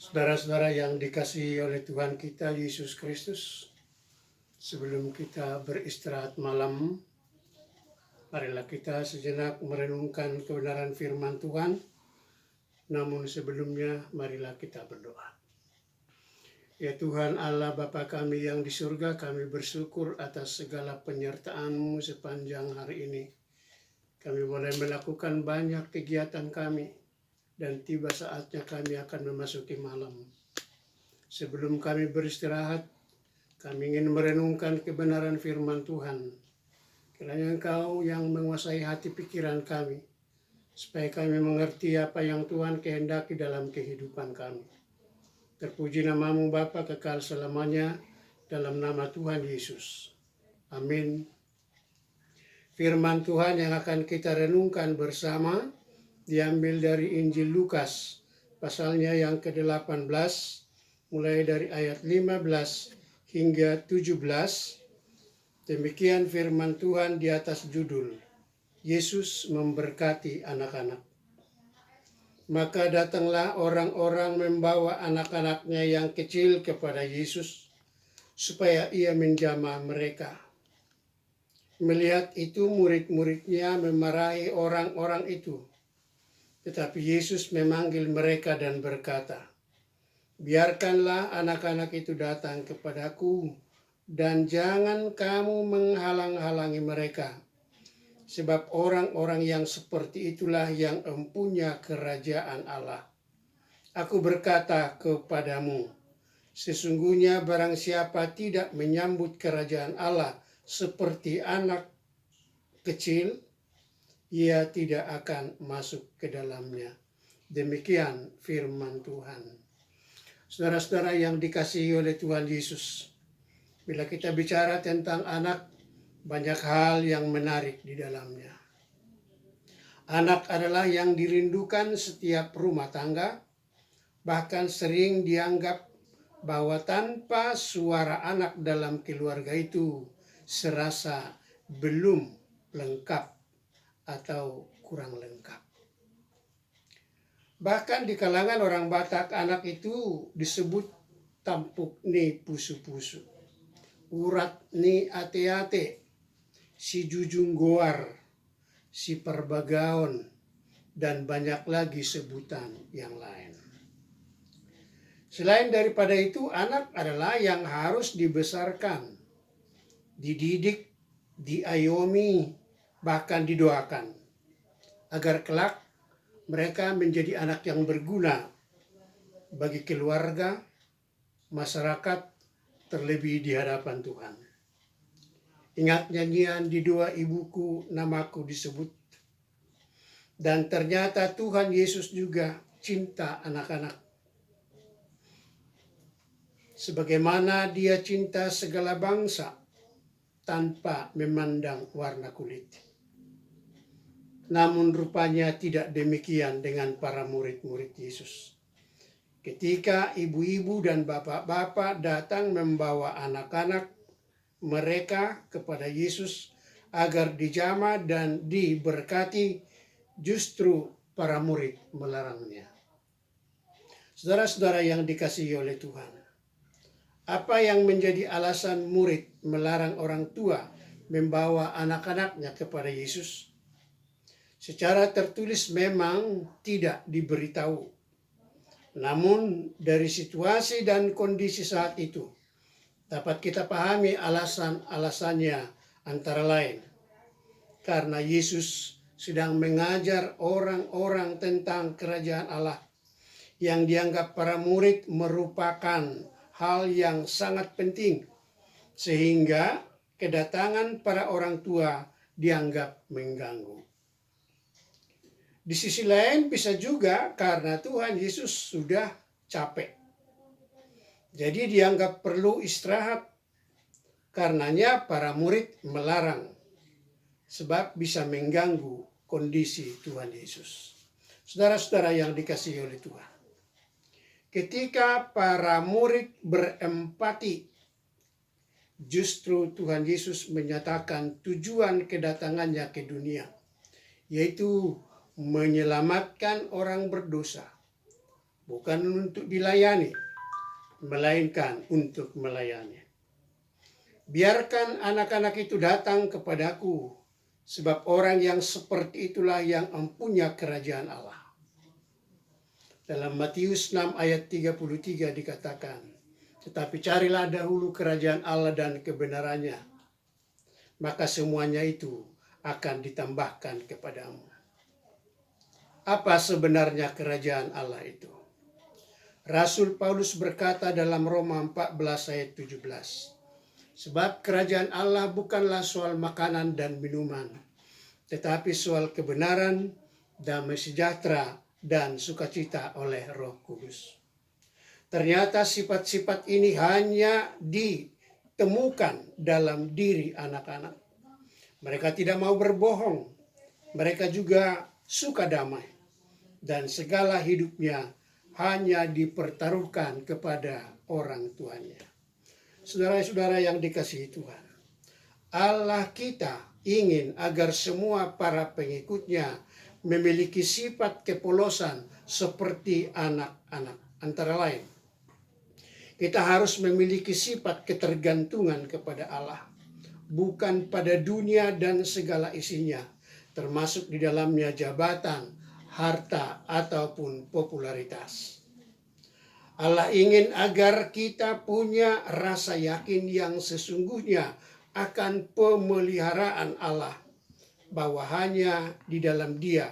Saudara-saudara yang dikasihi oleh Tuhan kita Yesus Kristus, sebelum kita beristirahat malam, marilah kita sejenak merenungkan kebenaran firman Tuhan. Namun sebelumnya, marilah kita berdoa. Ya Tuhan Allah Bapa kami yang di surga, kami bersyukur atas segala penyertaan-Mu sepanjang hari ini. Kami boleh melakukan banyak kegiatan kami, dan tiba saatnya kami akan memasuki malam. Sebelum kami beristirahat, kami ingin merenungkan kebenaran firman Tuhan. Kiranya Engkau yang menguasai hati pikiran kami, supaya kami mengerti apa yang Tuhan kehendaki dalam kehidupan kami. Terpuji nama-Mu Bapa kekal selamanya, dalam nama Tuhan Yesus. Amin. Firman Tuhan yang akan kita renungkan bersama diambil dari Injil Lukas, pasalnya yang ke-18, mulai dari ayat 15 hingga 17. Demikian firman Tuhan di atas judul, Yesus memberkati anak-anak. Maka datanglah orang-orang membawa anak-anaknya yang kecil kepada Yesus, supaya ia menjamah mereka. Melihat itu, murid-muridnya memarahi orang-orang itu. Tetapi Yesus memanggil mereka dan berkata, "Biarkanlah anak-anak itu datang kepadaku, dan jangan kamu menghalang-halangi mereka. Sebab orang-orang yang seperti itulah yang empunya kerajaan Allah. Aku berkata kepadamu, sesungguhnya barang siapa tidak menyambut kerajaan Allah seperti anak kecil, ia tidak akan masuk ke dalamnya." Demikian firman Tuhan. Saudara-saudara yang dikasihi oleh Tuhan Yesus, bila kita bicara tentang anak, banyak hal yang menarik di dalamnya. Anak adalah yang dirindukan setiap rumah tangga, bahkan sering dianggap bahwa tanpa suara anak dalam keluarga itu serasa belum lengkap atau kurang lengkap. Bahkan di kalangan orang Batak, anak itu disebut tampuk ni pusu-pusu, urat ni ate-ate, si jujung goar, si perbagaon, dan banyak lagi sebutan yang lain. Selain daripada itu, anak adalah yang harus dibesarkan, dididik, diayomi, bahkan didoakan, agar kelak mereka menjadi anak yang berguna bagi keluarga, masyarakat, terlebih di hadapan Tuhan. Ingat nyanyian "Di Doa Ibuku Namaku Disebut". Dan ternyata Tuhan Yesus juga cinta anak-anak. Sebagaimana Dia cinta segala bangsa tanpa memandang warna kulit. Namun rupanya tidak demikian dengan para murid-murid Yesus. Ketika ibu-ibu dan bapak-bapak datang membawa anak-anak mereka kepada Yesus agar dijamah dan diberkati, justru para murid melarangnya. Saudara-saudara yang dikasihi oleh Tuhan, apa yang menjadi alasan murid melarang orang tua membawa anak-anaknya kepada Yesus? Secara tertulis memang tidak diberitahu. Namun dari situasi dan kondisi saat itu, dapat kita pahami alasan-alasannya, antara lain karena Yesus sedang mengajar orang-orang tentang kerajaan Allah yang dianggap para murid merupakan hal yang sangat penting, sehingga kedatangan para orang tua dianggap mengganggu. Di sisi lain bisa juga karena Tuhan Yesus sudah capek. Jadi dianggap perlu istirahat. Karenanya para murid melarang, sebab bisa mengganggu kondisi Tuhan Yesus. Saudara-saudara yang dikasihi oleh Tuhan, ketika para murid berempati, justru Tuhan Yesus menyatakan tujuan kedatangannya ke dunia, yaitu menyelamatkan orang berdosa. bukan untuk dilayani, melainkan untuk melayani. Biarkan anak-anak itu datang kepadaku, sebab orang yang seperti itulah yang mempunyai kerajaan Allah. Dalam Matius 6 ayat 33 dikatakan, tetapi carilah dahulu kerajaan Allah dan kebenarannya, maka semuanya itu akan ditambahkan kepadamu. Apa sebenarnya kerajaan Allah itu? Rasul Paulus berkata dalam Roma 14 ayat 17, sebab kerajaan Allah bukanlah soal makanan dan minuman, tetapi soal kebenaran, damai sejahtera, dan sukacita oleh Roh Kudus. Ternyata sifat-sifat ini hanya ditemukan dalam diri anak-anak. Mereka tidak mau berbohong, mereka juga suka damai, dan segala hidupnya hanya dipertaruhkan kepada orang tuanya. Saudara-saudara yang dikasihi Tuhan, Allah kita ingin agar semua para pengikutnya memiliki sifat kepolosan seperti anak-anak. Antara lain, kita harus memiliki sifat ketergantungan kepada Allah, bukan pada dunia dan segala isinya, termasuk di dalamnya jabatan, harta, ataupun popularitas. Allah ingin agar kita punya rasa yakin yang sesungguhnya akan pemeliharaan Allah, bahwa hanya di dalam Dia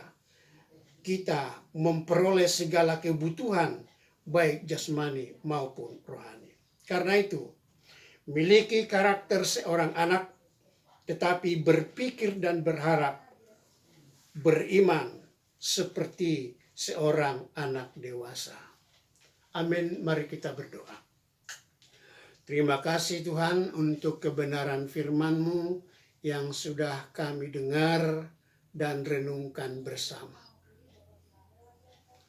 kita memperoleh segala kebutuhan baik jasmani maupun rohani. Karena itu, miliki karakter seorang anak, tetapi berpikir dan berharap, beriman seperti seorang anak dewasa. Amin. Mari kita berdoa. Terima kasih Tuhan untuk kebenaran firman-Mu yang sudah kami dengar dan renungkan bersama.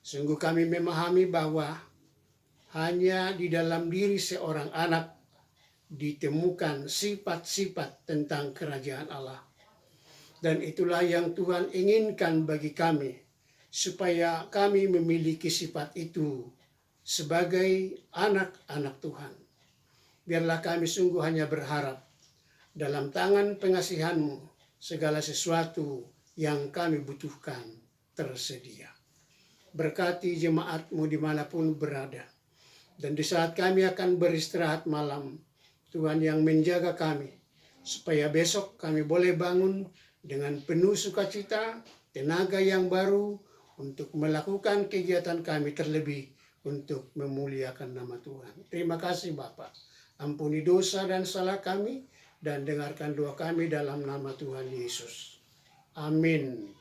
Sungguh kami memahami bahwa hanya di dalam diri seorang anak ditemukan sifat-sifat tentang kerajaan Allah. Dan itulah yang Tuhan inginkan bagi kami, supaya kami memiliki sifat itu sebagai anak-anak Tuhan. Biarlah kami sungguh hanya berharap dalam tangan pengasihan-Mu segala sesuatu yang kami butuhkan tersedia. Berkati jemaat-Mu dimanapun berada. Dan di saat kami akan beristirahat malam, Tuhan yang menjaga kami, supaya besok kami boleh bangun dengan penuh sukacita, tenaga yang baru untuk melakukan kegiatan kami, terlebih untuk memuliakan nama Tuhan. Terima kasih Bapa. Ampuni dosa dan salah kami, dan dengarkan doa kami dalam nama Tuhan Yesus. Amin.